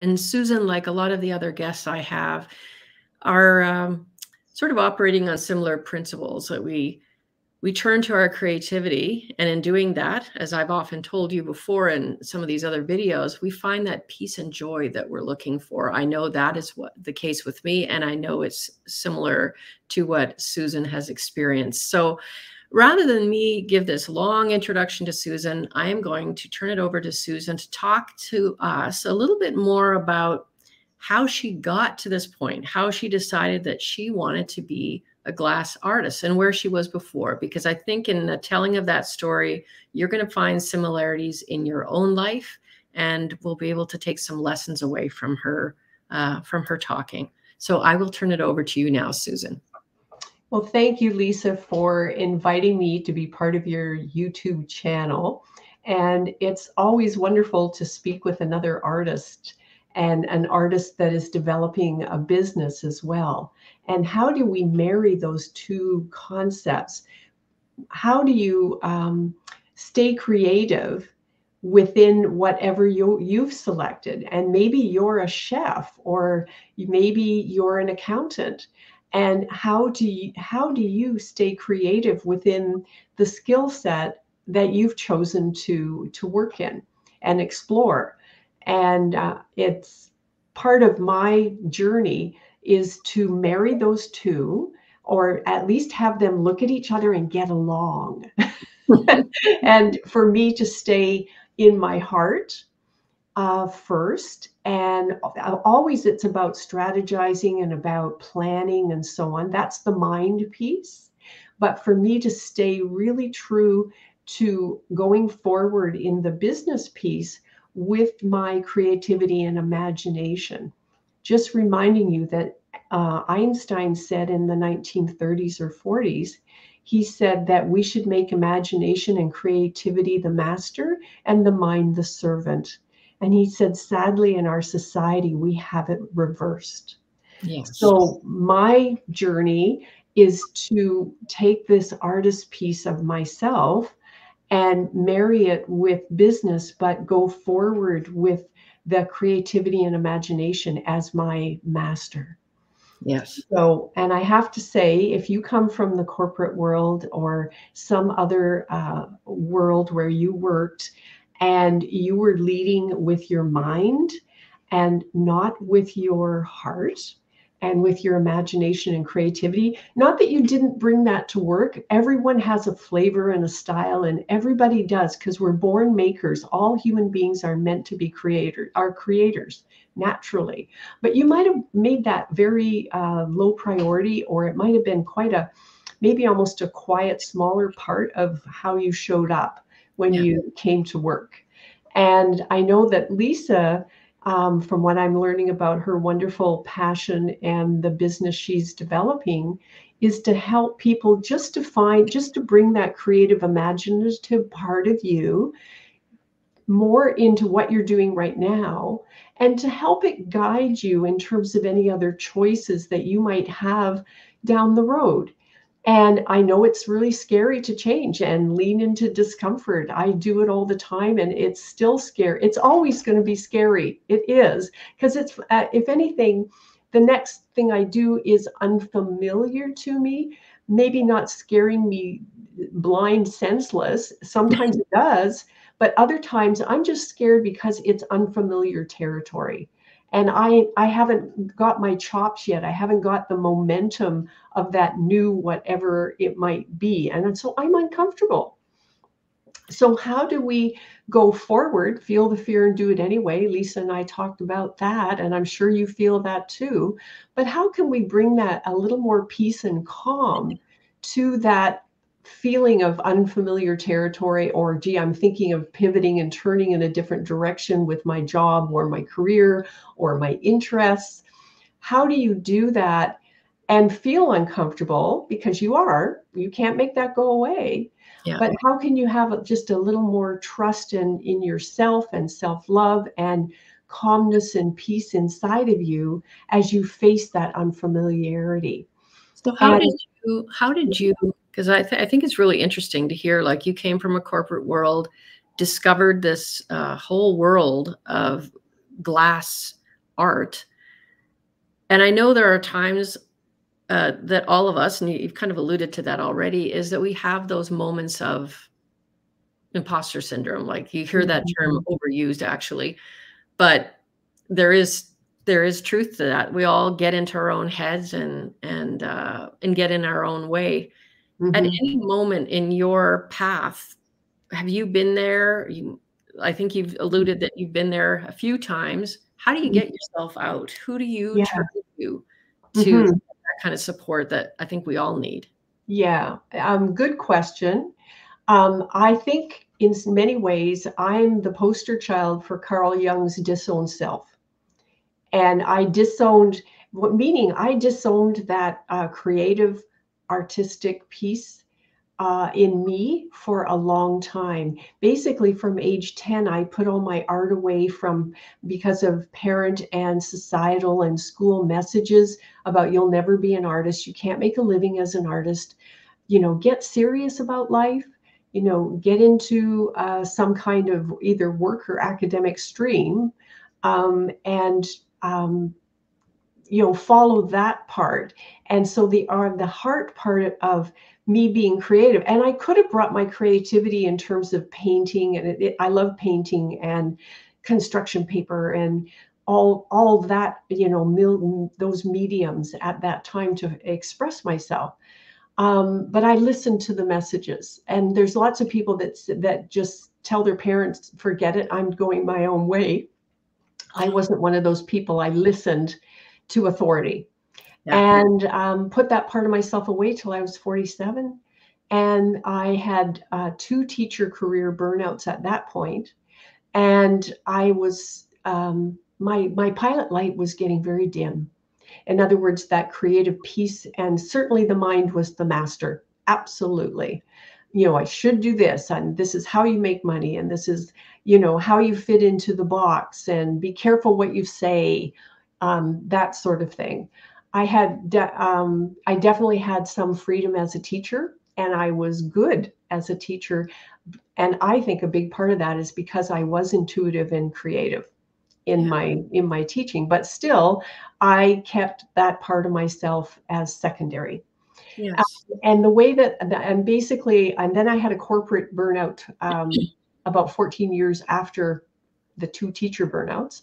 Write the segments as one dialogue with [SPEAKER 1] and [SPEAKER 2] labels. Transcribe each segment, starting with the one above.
[SPEAKER 1] And Susan, like a lot of the other guests I have, are sort of operating on similar principles, that we turn to our creativity. And in doing that, as I've often told you before in some of these other videos, we find that peace and joy that we're looking for. I know that is what the case with me, and I know it's similar to what Susan has experienced. So rather than me give this long introduction to Susan, I am going to turn it over to Susan to talk to us a little bit more about how she got to this point, how she decided that she wanted to be a glass artist and where she was before. Because I think in the telling of that story, you're going to find similarities in your own life, and we'll be able to take some lessons away from her talking. So I will turn it over to you now, Susan.
[SPEAKER 2] Well, thank you, Lisa, for inviting me to be part of your YouTube channel. And it's always wonderful to speak with another artist, and an artist that is developing a business as well. And how do we marry those two concepts? How do you stay creative within whatever you've selected? And maybe you're a chef, or maybe you're an accountant. And how do you stay creative within the skill set that you've chosen to work in and explore? And it's part of my journey is to marry those two, or at least have them look at each other and get along. And for me to stay in my heart first. And always it's about strategizing and about planning and so on. That's the mind piece. But for me to stay really true to going forward in the business piece with my creativity and imagination. Just reminding you that Einstein said in the 1930s or 40s, he said that we should make imagination and creativity the master and the mind the servant. And he said, sadly, in our society, we have it reversed. Yes. So my journey is to take this artist piece of myself and marry it with business, but go forward with the creativity and imagination as my master.
[SPEAKER 1] Yes.
[SPEAKER 2] So, and I have to say, if you come from the corporate world or some other world where you worked and you were leading with your mind and not with your heart and with your imagination and creativity, not that you didn't bring that to work. Everyone has a flavor and a style, and everybody does, because we're born makers. All human beings are meant to be creators naturally. But you might have made that very low priority, or it might have been quite maybe almost a quiet, smaller part of how you showed up when you came to work. And I know that Lisa, from what I'm learning about her wonderful passion and the business she's developing, is to help people just to bring that creative, imaginative part of you more into what you're doing right now, and to help it guide you in terms of any other choices that you might have down the road. And I know it's really scary to change and lean into discomfort. I do it all the time, and it's still scary. It's always going to be scary. It is, because it's, if anything, the next thing I do is unfamiliar to me, maybe not scaring me blind, senseless. Sometimes it does, but other times I'm just scared because it's unfamiliar territory. And I haven't got my chops yet. I haven't got the momentum of that new whatever it might be. And so I'm uncomfortable. So how do we go forward? Feel the fear and do it anyway. Lisa and I talked about that, and I'm sure you feel that too. But how can we bring that a little more peace and calm to that feeling of unfamiliar territory, or gee, I'm thinking of pivoting and turning in a different direction with my job or my career or my interests? How do you do that and feel uncomfortable? Because you can't make that go away. Yeah. But how can you have just a little more trust in yourself and self-love and calmness and peace inside of you as you face that unfamiliarity?
[SPEAKER 1] So how did you, because I think it's really interesting to hear, like, you came from a corporate world, discovered this whole world of glass art. And I know there are times that all of us, and you've kind of alluded to that already, is that we have those moments of imposter syndrome. Like you hear that term overused actually, but there is truth to that. We all get into our own heads and get in our own way. At any moment in your path, have you been there? I think you've alluded that you've been there a few times. How do you get yourself out? Who do you turn to that kind of support that I think we all need?
[SPEAKER 2] Yeah, good question. I think in many ways, I'm the poster child for Carl Jung's disowned self. And I disowned, meaning I disowned that creative, artistic piece in me for a long time. Basically, from age 10, I put all my art away because of parent and societal and school messages about you'll never be an artist. You can't make a living as an artist. Get serious about life. Get into some kind of either work or academic stream, and follow that part. And so the heart part of me being creative, and I could have brought my creativity in terms of painting, and I love painting and construction paper and all that, those mediums at that time to express myself. But I listened to the messages, and there's lots of people that just tell their parents, forget it, I'm going my own way. I wasn't one of those people. I listened to authority and put that part of myself away till I was 47. And I had 2 teacher career burnouts at that point. And I was, my pilot light was getting very dim. In other words, that creative piece, and certainly the mind was the master. Absolutely. I should do this, and this is how you make money, and this is, how you fit into the box, and be careful what you say, that sort of thing. I definitely had some freedom as a teacher, and I was good as a teacher. And I think a big part of that is because I was intuitive and creative in my teaching, but still I kept that part of myself as secondary.
[SPEAKER 1] Yes.
[SPEAKER 2] And the way and basically, and then I had a corporate burnout about 14 years after the 2 teacher burnouts.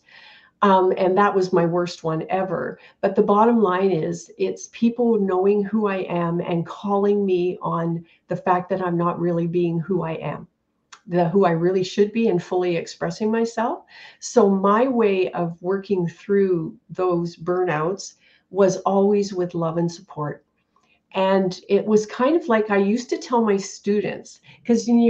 [SPEAKER 2] And that was my worst one ever. But the bottom line is, it's people knowing who I am and calling me on the fact that I'm not really being who I am, who I really should be, and fully expressing myself. So my way of working through those burnouts was always with love and support. And it was kind of like I used to tell my students, because, when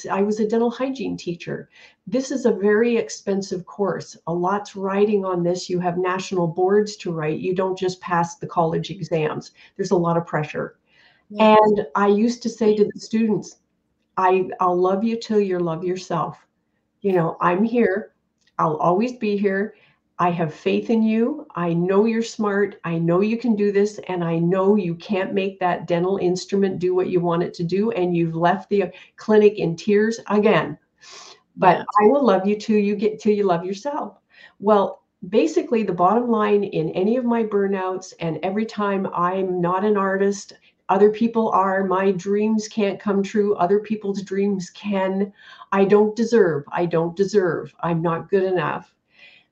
[SPEAKER 2] I was a dental hygiene teacher. This is a very expensive course. A lot's riding on this. You have national boards to write. You don't just pass the college exams. There's a lot of pressure. Yes. And I used to say to the students, I'll love you till you love yourself. I'm here. I'll always be here. I have faith in you. I know you're smart. I know you can do this. And I know you can't make that dental instrument do what you want it to do. And you've left the clinic in tears again. But I will love you till you love yourself. Well, basically, the bottom line in any of my burnouts, and every time I'm not an artist, other people are, my dreams can't come true. Other people's dreams can. I don't deserve. I'm not good enough.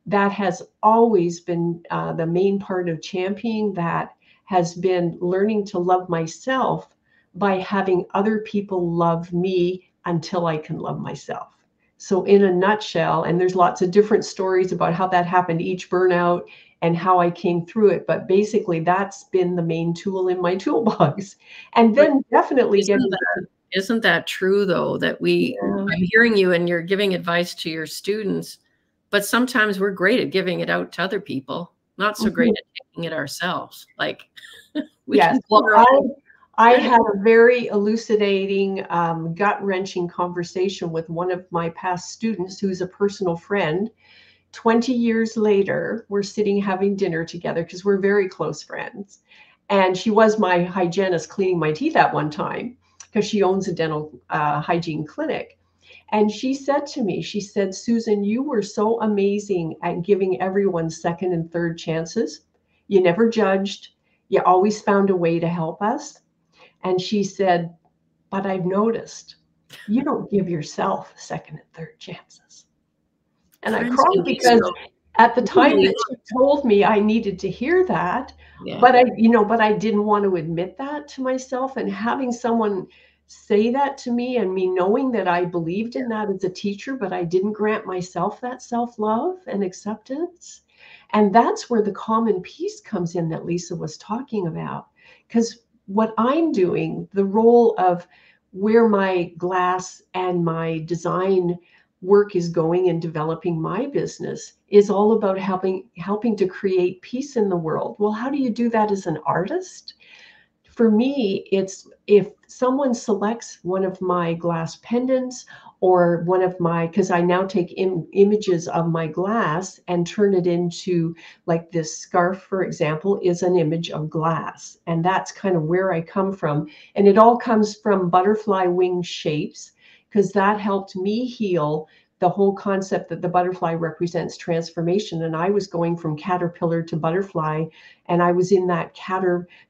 [SPEAKER 2] That has always been the main part of championing. That has been learning to love myself by having other people love me until I can love myself. So in a nutshell, and there's lots of different stories about how that happened, each burnout, and how I came through it. But basically, that's been the main tool in my toolbox. And then definitely
[SPEAKER 1] isn't that true, though, that I'm hearing you and you're giving advice to your students, but sometimes we're great at giving it out to other people, not so great at taking it ourselves. Like,
[SPEAKER 2] I had a very elucidating, gut-wrenching conversation with one of my past students who's a personal friend. 20 years later, we're sitting having dinner together because we're very close friends. And she was my hygienist cleaning my teeth at one time because she owns a dental hygiene clinic. And she said to me, she said, Susan, you were so amazing at giving everyone second and third chances. You never judged. You always found a way to help us. And she said, but I've noticed you don't give yourself second and third chances. And I
[SPEAKER 1] Friends
[SPEAKER 2] cried
[SPEAKER 1] can be
[SPEAKER 2] because
[SPEAKER 1] so
[SPEAKER 2] at the time
[SPEAKER 1] really,
[SPEAKER 2] that she told me I needed to hear that,
[SPEAKER 1] yeah,
[SPEAKER 2] but I didn't want to admit that to myself. And having someone say that to me, and me knowing that I believed in that as a teacher, but I didn't grant myself that self-love and acceptance. And that's where the common peace comes in that Lisa was talking about. Because what I'm doing, the role of where my glass and my design work is going in developing my business, is all about helping to create peace in the world. Well, how do you do that as an artist? For me, it's if someone selects one of my glass pendants or one of my, because I now take images of my glass and turn it into, like this scarf, for example, is an image of glass. And that's kind of where I come from. And it all comes from butterfly wing shapes, because that helped me heal the whole concept that the butterfly represents transformation. And I was going from caterpillar to butterfly, and I was in that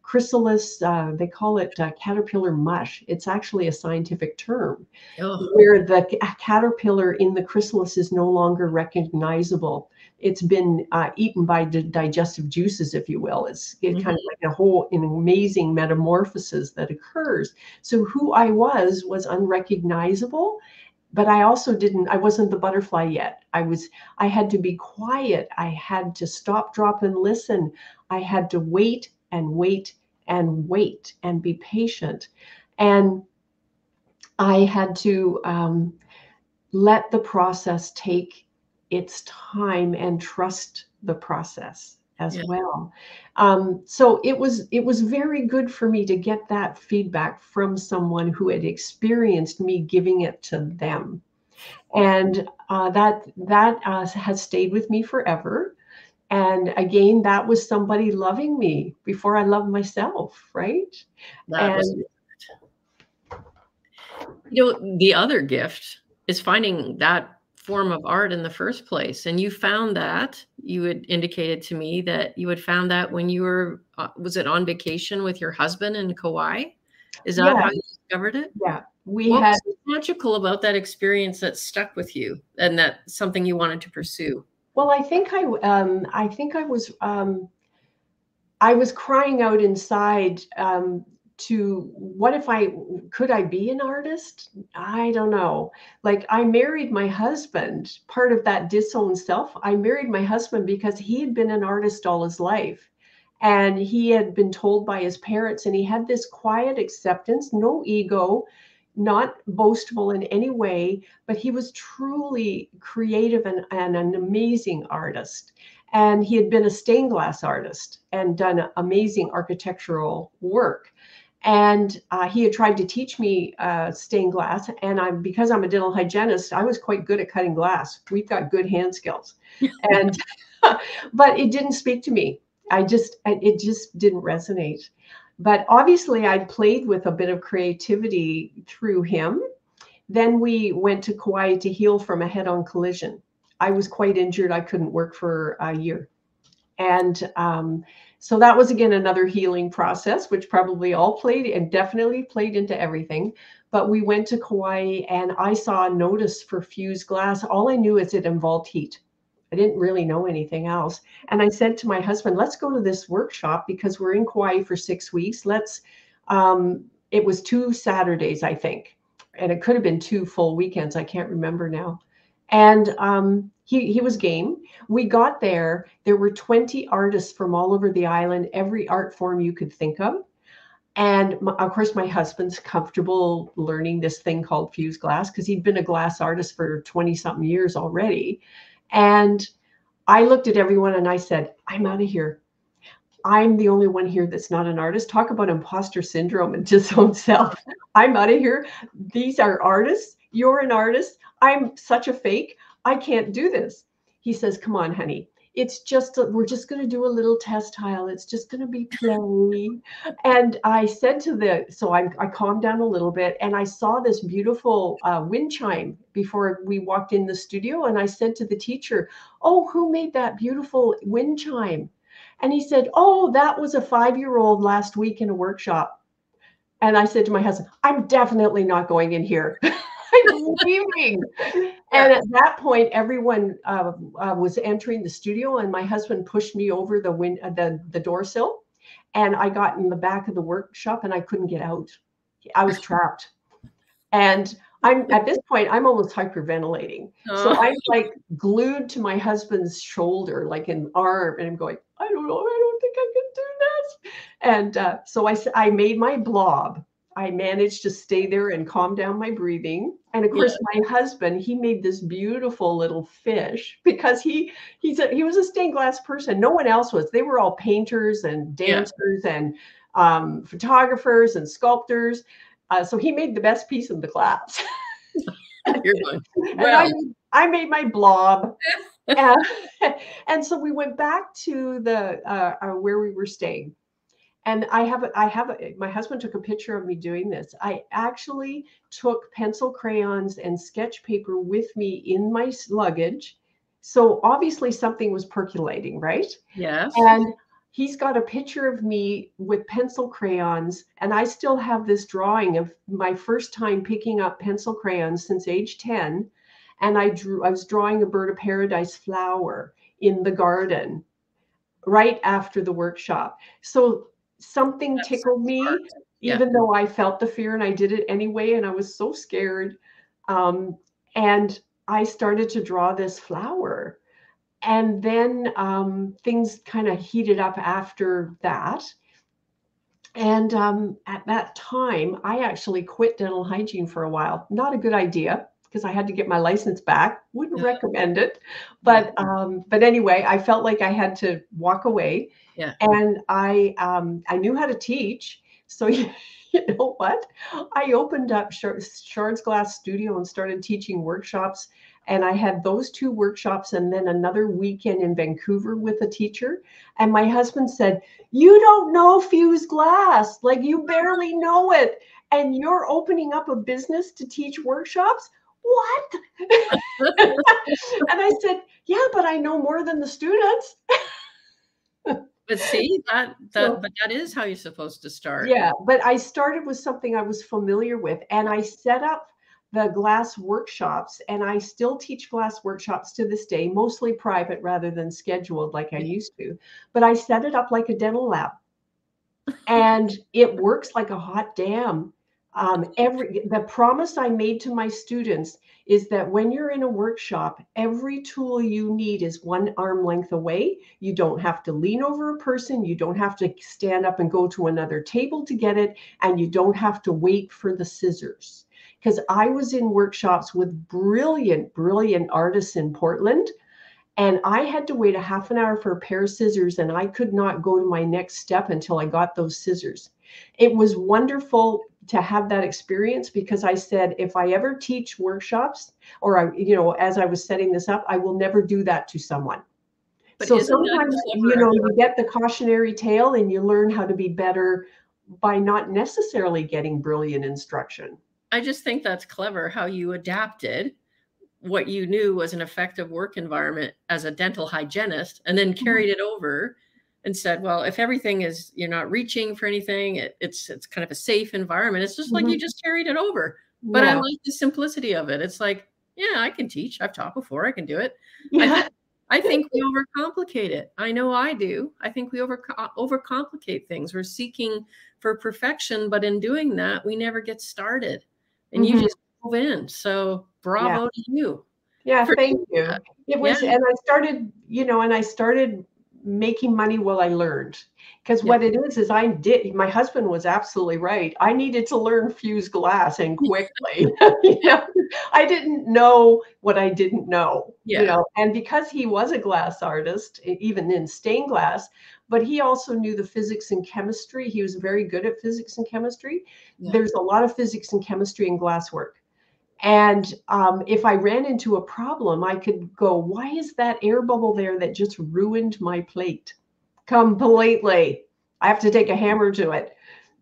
[SPEAKER 2] chrysalis, they call it caterpillar mush. It's actually a scientific term,
[SPEAKER 1] oh,
[SPEAKER 2] where the caterpillar in the chrysalis is no longer recognizable. It's been eaten by digestive juices, if you will. It's kind of like an amazing metamorphosis that occurs. So who I was unrecognizable, but I also I wasn't the butterfly yet. I had to be quiet. I had to stop, drop, and listen. I had to wait and wait and wait and be patient. And I had to let the process take its time and trust the process as
[SPEAKER 1] yeah.
[SPEAKER 2] well. So it was very good for me to get that feedback from someone who had experienced me giving it to them, and that has stayed with me forever. And again, that was somebody loving me before I loved myself, right?
[SPEAKER 1] That was,
[SPEAKER 2] And
[SPEAKER 1] the other gift is finding that form of art in the first place. And you found that, you had indicated to me that you had found that when you were, was it on vacation with your husband in Kauai? Is that
[SPEAKER 2] yeah,
[SPEAKER 1] how you discovered it?
[SPEAKER 2] yeah, we
[SPEAKER 1] What
[SPEAKER 2] had.
[SPEAKER 1] was so magical about that experience that stuck with you and that something you wanted to pursue?
[SPEAKER 2] Well, I was crying out inside, to what if could I be an artist? I don't know. Like, I married my husband, part of that disowned self. I married my husband because he had been an artist all his life. And he had been told by his parents, and he had this quiet acceptance, no ego, not boastful in any way, but he was truly creative and an amazing artist. And he had been a stained glass artist and done amazing architectural work. And he had tried to teach me stained glass. And because I'm a dental hygienist, I was quite good at cutting glass. We've got good hand skills. And but it didn't speak to me. It just didn't resonate. But obviously I'd played with a bit of creativity through him. Then we went to Kauai to heal from a head-on collision. I was quite injured. I couldn't work for a year. And so that was, again, another healing process, which probably all played and definitely played into everything. But we went to Kauai, and I saw a notice for fused glass. All I knew is it involved heat. I didn't really know anything else. And I said to my husband, let's go to this workshop because we're in Kauai for 6 weeks. It was 2 Saturdays, I think. And it could have been 2 full weekends. I can't remember now. And he was game. We got there. There were 20 artists from all over the island, every art form you could think of. And of course, my husband's comfortable learning this thing called fused glass because he'd been a glass artist for 20 something years already. And I looked at everyone and I said, I'm out of here. I'm the only one here that's not an artist. Talk about imposter syndrome and disowned self. I'm out of here. These are artists. You're an artist. I'm such a fake. I can't do this. He says, come on, honey. it's just, we're just going to do a little test tile. It's just going to be play. And I said to so I calmed down a little bit, and I saw this beautiful wind chime before we walked in the studio. And I said to the teacher, "Oh, who made that beautiful wind chime?" And he said, "Oh, that was a 5-year-old last week in a workshop." And I said to my husband, "I'm definitely not going in here." I'm leaving. And at that point, everyone was entering the studio, and my husband pushed me over the door sill, and I got in the back of the workshop, and I couldn't get out. I was trapped. And at this point, I'm almost hyperventilating. So I'm like glued to my husband's shoulder, like an arm, and I'm going, "I don't know, I don't think I can do this." And so I made my blob. I managed to stay there and calm down my breathing. And of course, my husband, he made this beautiful little fish, because he was a stained glass person. No one else was. They were all painters and dancers and photographers and sculptors. So he made the best piece of the class.
[SPEAKER 1] You're going,
[SPEAKER 2] well. And I made my blob. And so we went back to the where we were staying. And my husband took a picture of me doing this. I actually took pencil crayons and sketch paper with me in my luggage. So obviously something was percolating, right?
[SPEAKER 1] Yes.
[SPEAKER 2] And he's got a picture of me with pencil crayons. And I still have this drawing of my first time picking up pencil crayons since age 10. And I was drawing a bird of paradise flower in the garden right after the workshop. So something tickled me, even though I felt the fear, and I did it anyway. And I was so scared. And I started to draw this flower. And then things kind of heated up after that. And at that time, I actually quit dental hygiene for a while. Not a good idea, because I had to get my license back. Wouldn't recommend it. But anyway, I felt like I had to walk away.
[SPEAKER 1] Yeah.
[SPEAKER 2] And I knew how to teach. So you know what? I opened up Shards Glass Studio and started teaching workshops. And I had those 2 workshops and then another weekend in Vancouver with a teacher. And my husband said, "You don't know fused glass. Like, you barely know it. And you're opening up a business to teach workshops? What?" And I said, "Yeah, but I know more than the students."
[SPEAKER 1] But see, but that is how you're supposed to start.
[SPEAKER 2] Yeah, but I started with something I was familiar with, and I set up the glass workshops, and I still teach glass workshops to this day, mostly private rather than scheduled like I used to. But I set it up like a dental lab, and it works like a hot damn. The promise I made to my students is that when you're in a workshop, every tool you need is 1 arm length away. You don't have to lean over a person. You don't have to stand up and go to another table to get it. And you don't have to wait for the scissors. Because I was in workshops with brilliant, brilliant artists in Portland. And I had to wait a half an hour for a pair of scissors, and I could not go to my next step until I got those scissors. It was wonderful to have that experience, because I said, if I ever teach workshops, or as I was setting this up, I will never do that to someone. But so sometimes, you get the cautionary tale, and you learn how to be better by not necessarily getting brilliant instruction.
[SPEAKER 1] I just think that's clever how you adapted what you knew was an effective work environment as a dental hygienist, and then carried it over and said, well, if everything is, you're not reaching for anything, it's kind of a safe environment. It's just like you just carried it over. But I like the simplicity of it. It's like, yeah, I can teach. I've taught before. I can do it. Yeah. I think we overcomplicate it. I know I do. I think we overcomplicate things. We're seeking for perfection, but in doing that, we never get started. And you just move in. So bravo to you.
[SPEAKER 2] Yeah, thank you. It was, and I started making money while I learned. Because what it is my husband was absolutely right. I needed to learn fused glass, and quickly. I didn't know what I didn't know. And because he was a glass artist, even in stained glass, but he also knew the physics and chemistry. He was very good at physics and chemistry. There's a lot of physics and chemistry in glass work. And if I ran into a problem, I could go, why is that air bubble there that just ruined my plate completely? I have to take a hammer to it.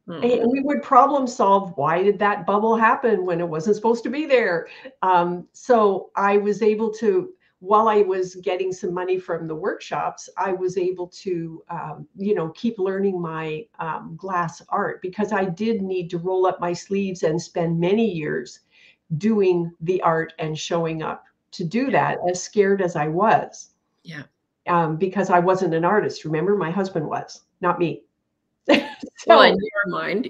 [SPEAKER 2] And we would problem solve, why did that bubble happen when it wasn't supposed to be there? So I was able to, while I was getting some money from the workshops, I was able to, keep learning my glass art, because I did need to roll up my sleeves and spend many years doing the art and showing up to do that, as scared as I was.
[SPEAKER 1] Yeah.
[SPEAKER 2] Because I wasn't an artist. Remember, my husband was, not me.
[SPEAKER 1] Well, in your mind,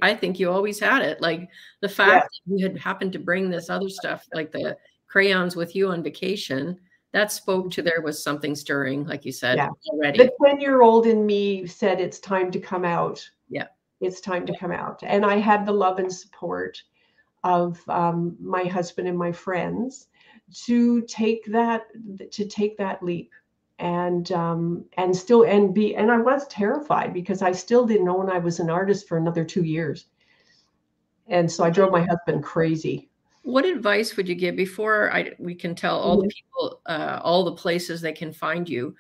[SPEAKER 1] I think you always had it. Like the fact that you had happened to bring this other stuff, like the crayons with you on vacation, that spoke to there was something stirring, like you said, already.
[SPEAKER 2] The 10-year-old in me said, it's time to come out.
[SPEAKER 1] Yeah.
[SPEAKER 2] It's time to come out. And I had the love and support of my husband and my friends to take that leap. And I was terrified, because I still didn't know when I was an artist for another 2 years. And so I drove my husband crazy.
[SPEAKER 1] What advice would you give before we can tell all the people, all the places they can find you?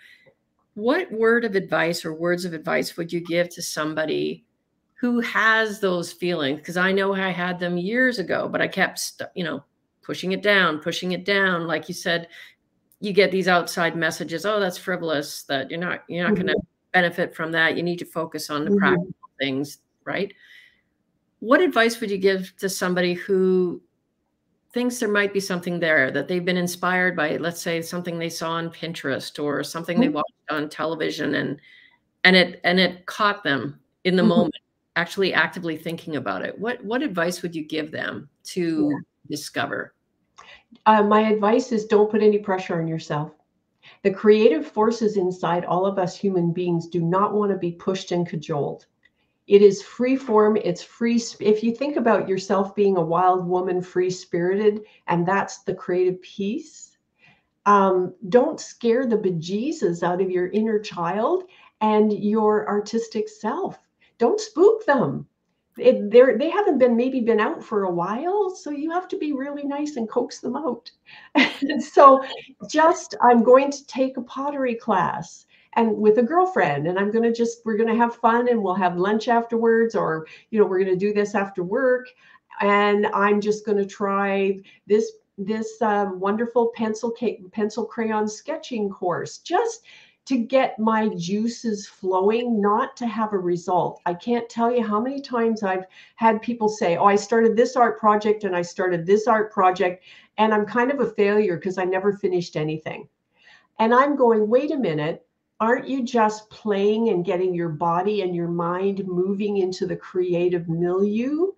[SPEAKER 1] What word of advice or words of advice would you give to somebody who has those feelings? Because I know I had them years ago, but I kept, pushing it down. Like you said, you get these outside messages. Oh, that's frivolous. That you're not going to benefit from that. You need to focus on the practical things, right? What advice would you give to somebody who thinks there might be something there, that they've been inspired by, let's say, something they saw on Pinterest or something they watched on television, and it caught them in the moment, actually actively thinking about it? What advice would you give them to discover?
[SPEAKER 2] My advice is, don't put any pressure on yourself. The creative forces inside all of us human beings do not want to be pushed and cajoled. It is free form. It's free. If you think about yourself being a wild woman, free spirited, and that's the creative piece, don't scare the bejesus out of your inner child and your artistic self. Don't spook them. They haven't been out for a while, so you have to be really nice and coax them out. So I'm going to take a pottery class and with a girlfriend, and we're going to have fun, and we'll have lunch afterwards, or, we're going to do this after work. And I'm just going to try this wonderful pencil crayon sketching course, just to get my juices flowing, not to have a result. I can't tell you how many times I've had people say, oh, I started this art project and I started this art project, and I'm kind of a failure because I never finished anything. And I'm going, wait a minute, aren't you just playing and getting your body and your mind moving into the creative milieu?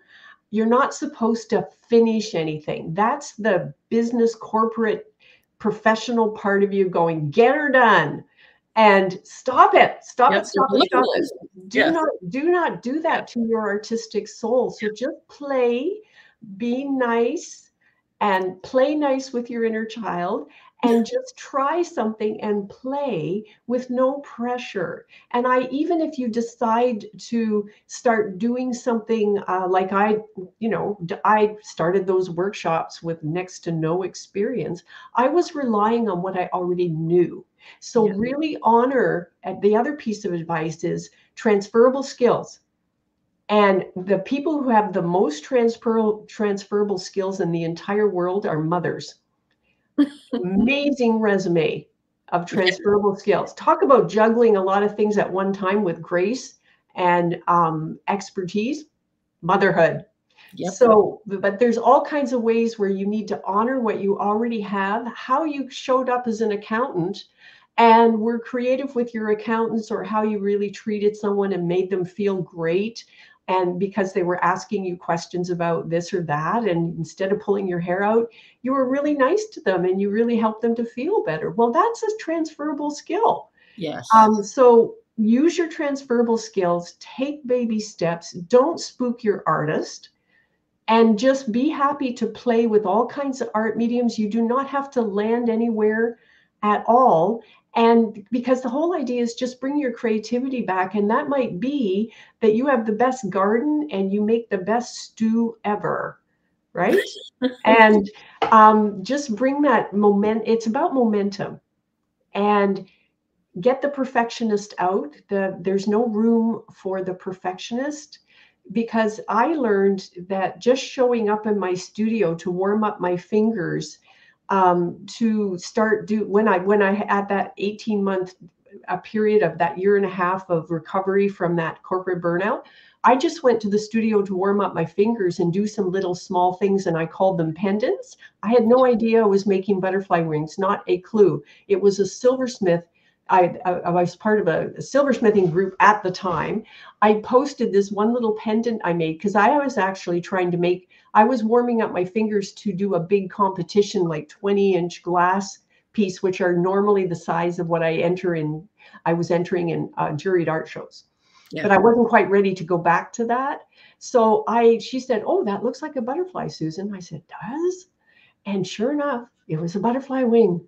[SPEAKER 2] You're not supposed to finish anything. That's the business, corporate, professional part of you going, get her done. And stop it. Do not do that to your artistic soul. So just play, be nice, and play nice with your inner child, and just try something and play with no pressure. And even if you decide to start doing something like I started those workshops with next to no experience, I was relying on what I already knew. So really honor, the other piece of advice is transferable skills. And the people who have the most transferable skills in the entire world are mothers. Amazing resume of transferable skills. Talk about juggling a lot of things at one time with grace and expertise. Motherhood. So, but there's all kinds of ways where you need to honor what you already have, how you showed up as an accountant, and were creative with your accountants, or how you really treated someone and made them feel great. And because they were asking you questions about this or that, and instead of pulling your hair out, you were really nice to them and you really helped them to feel better. Well, that's a transferable skill.
[SPEAKER 1] Yes.
[SPEAKER 2] So use your transferable skills, take baby steps, don't spook your artist, and just be happy to play with all kinds of art mediums. You do not have to land anywhere at all. And because the whole idea is just bring your creativity back. And that might be that you have the best garden and you make the best stew ever. right? And just bring that it's about momentum, and get the perfectionist out. There's no room for the perfectionist, because I learned that just showing up in my studio to warm up my fingers, to start when I had that 18-month a period of that year and a half of recovery from that corporate burnout, I just went to the studio to warm up my fingers and do some little small things, and I called them pendants. I had no idea I was making butterfly wings, not a clue. It was a silversmith. I was part of a silversmithing group at the time. I posted this one little pendant I made because I was actually trying to make, I was warming up my fingers to do a big competition, like 20-inch glass piece, which are normally the size of what I was entering in juried art shows. Yeah. But I wasn't quite ready to go back to that. So she said, "Oh, that looks like a butterfly, Susan." I said, "Does?" And sure enough, it was a butterfly wing.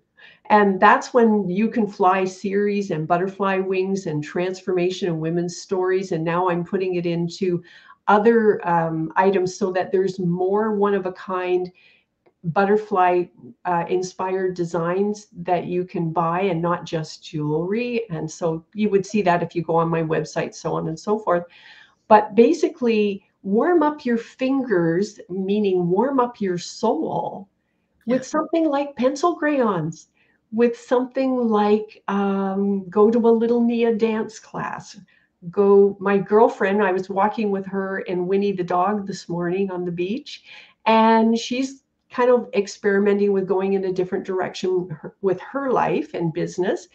[SPEAKER 2] And that's when You Can Fly series and butterfly wings and transformation and women's stories. And now I'm putting it into other items so that there's more one-of-a-kind butterfly inspired designs that you can buy, and not just jewelry. And so you would see that if you go on my website, so on and so forth. But basically, warm up your fingers, meaning warm up your soul, with something like pencil crayons, with something like go to a little Nia dance class. My girlfriend, I was walking with her and Winnie the dog this morning on the beach, and she's kind of experimenting with going in a different direction with her life and business,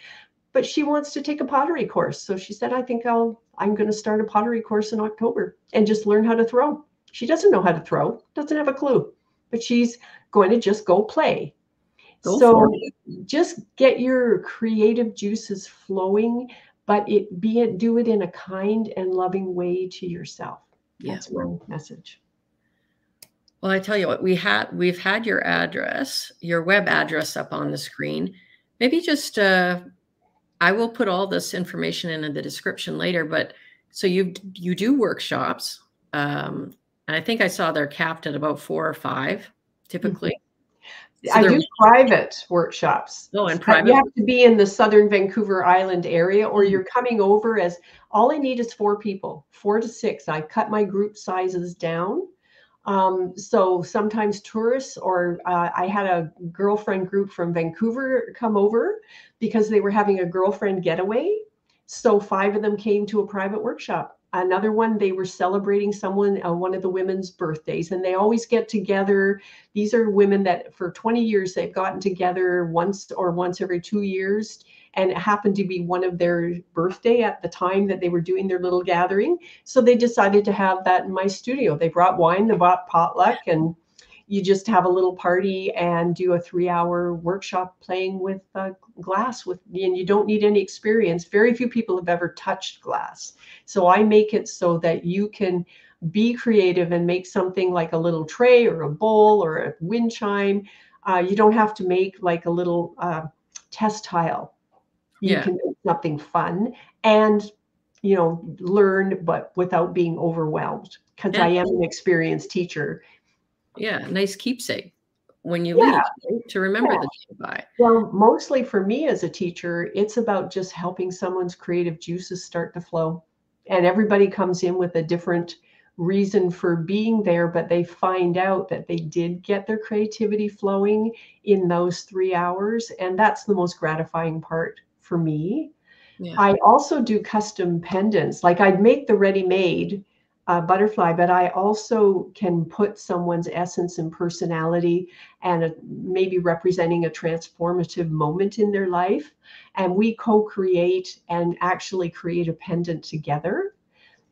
[SPEAKER 2] but she wants to take a pottery course. So she said, I'm going to start a pottery course in October and just learn how to throw. She doesn't know how to throw, doesn't have a clue, but she's going to just go play. So just get your creative juices flowing, but do it in a kind and loving way to yourself. That's my message.
[SPEAKER 1] Well, I tell you what, we've had your address, your web address up on the screen. Maybe just I will put all this information in the description later. But so you do workshops, and I think I saw they're capped at about 4 or 5 typically.
[SPEAKER 2] So I do private workshops.
[SPEAKER 1] Oh, and private.
[SPEAKER 2] You have to be in the southern Vancouver Island area, or you're coming over as, all I need is 4 people, 4 to 6. I cut my group sizes down. So sometimes tourists, or I had a girlfriend group from Vancouver come over because they were having a girlfriend getaway. So 5 of them came to a private workshop. Another one, they were celebrating one of the women's birthdays, and they always get together. These are women that for 20 years, they've gotten together once every 2 years. And it happened to be one of their birthday at the time that they were doing their little gathering. So they decided to have that in my studio. They brought wine, they brought potluck, and you just have a little party and do a 3-hour workshop playing with glass, and you don't need any experience. Very few people have ever touched glass. So I make it so that you can be creative and make something like a little tray or a bowl or a wind chime. You don't have to make like a little test tile. You can make something fun and, learn, but without being overwhelmed, because I am an experienced teacher.
[SPEAKER 1] Yeah, nice keepsake when you leave, right? To remember the day by.
[SPEAKER 2] Well, mostly for me as a teacher, it's about just helping someone's creative juices start to flow. And everybody comes in with a different reason for being there, but they find out that they did get their creativity flowing in those 3 hours. And that's the most gratifying part for me. Yeah. I also do custom pendants. Like I'd make the ready-made butterfly, but I also can put someone's essence and personality and maybe representing a transformative moment in their life. And we co-create and actually create a pendant together.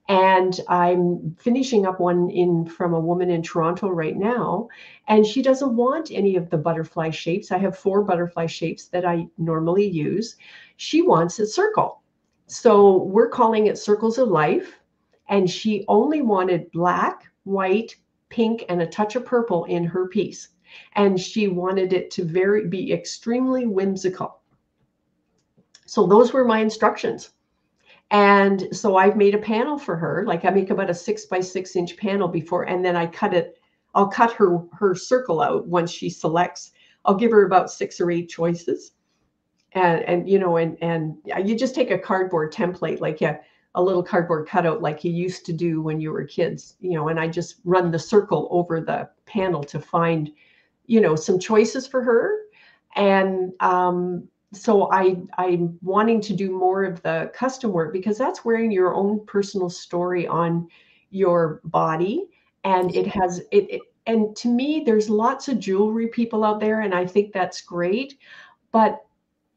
[SPEAKER 2] And I'm finishing up one from a woman in Toronto right now, and she doesn't want any of the butterfly shapes. I have 4 butterfly shapes that I normally use. She wants a circle. So we're calling it Circles of Life. And she only wanted black, white, pink, and a touch of purple in her piece. And she wanted it to be extremely whimsical. So those were my instructions. And so I've made a panel for her. Like I make about a 6 by 6 inch panel before, and then I cut it I'll cut her circle out once she selects. I'll give her about 6 or 8 choices. And you know, and you just take a cardboard template, like a little cardboard cutout like you used to do when you were kids, you know, and I just run the circle over the panel to find, you know, some choices for her. And so I'm wanting to do more of the custom work, because that's wearing your own personal story on your body. And it has and to me, there's lots of jewelry people out there, and I think that's great. But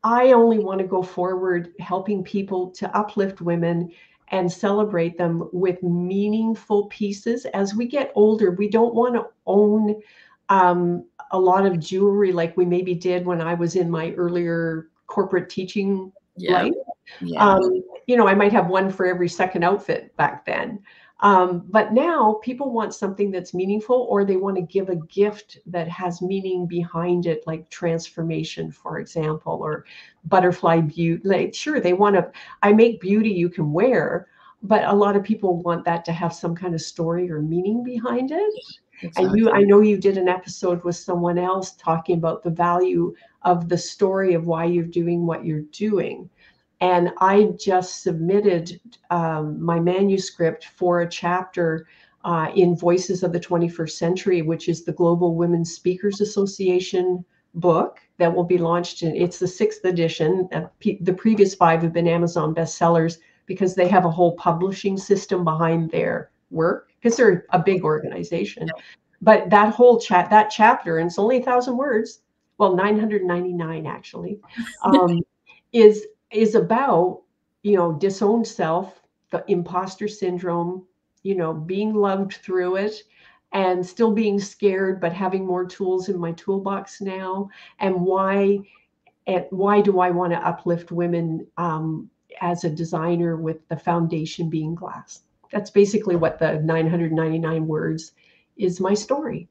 [SPEAKER 2] I only want to go forward helping people to uplift women and celebrate them with meaningful pieces. As we get older, we don't want to own a lot of jewelry like we maybe did when I was in my earlier corporate teaching life.
[SPEAKER 1] Yeah.
[SPEAKER 2] You know, I might have one for every second outfit back then. But now people want something that's meaningful, or they want to give a gift that has meaning behind it, like transformation, for example, or butterfly beauty. Like, sure, they want to, I make beauty you can wear, but a lot of people want that to have some kind of story or meaning behind it.
[SPEAKER 1] Exactly.
[SPEAKER 2] And I know you did an episode with someone else talking about the value of the story of why you're doing what you're doing. And I just submitted my manuscript for a chapter in Voices of the 21st Century, which is the Global Women Speakers Association book that will be launched. It's the 6th edition. The previous 5 have been Amazon bestsellers because they have a whole publishing system behind their work, because they're a big organization. But that whole that chapter, and it's only 1,000 words, well, 999 actually, is about, you know, disowned self, the imposter syndrome, you know, being loved through it, and still being scared, but having more tools in my toolbox now, and why do I want to uplift women as a designer, with the foundation being glass. That's basically what the 999 words is, my story.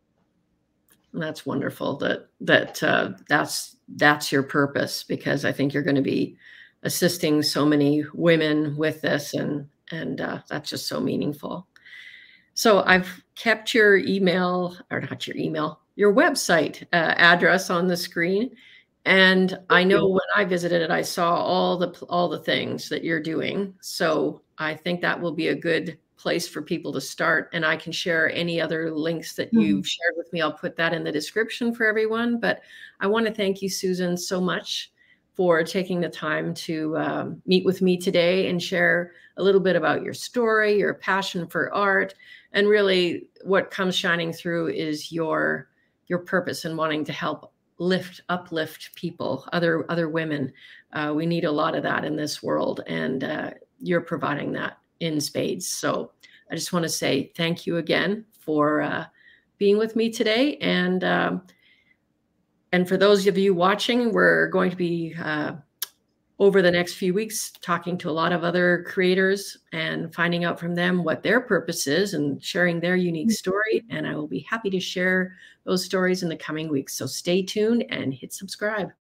[SPEAKER 1] That's wonderful. That's your purpose, because I think you're going to be assisting so many women with this, and that's just so meaningful. So I've kept your email, or not your email, your website address on the screen. And I know when I visited it, I saw all the things that you're doing. So I think that will be a good place for people to start. And I can share any other links that you've shared with me. I'll put that in the description for everyone. But I want to thank you, Susan, so much for taking the time to meet with me today and share a little bit about your story, your passion for art, and really what comes shining through is your purpose in wanting to help uplift people, other women. We need a lot of that in this world, and you're providing that in spades. So I just want to say thank you again for being with me today. And for those of you watching, we're going to be over the next few weeks talking to a lot of other creators and finding out from them what their purpose is and sharing their unique story. And I will be happy to share those stories in the coming weeks. So stay tuned and hit subscribe.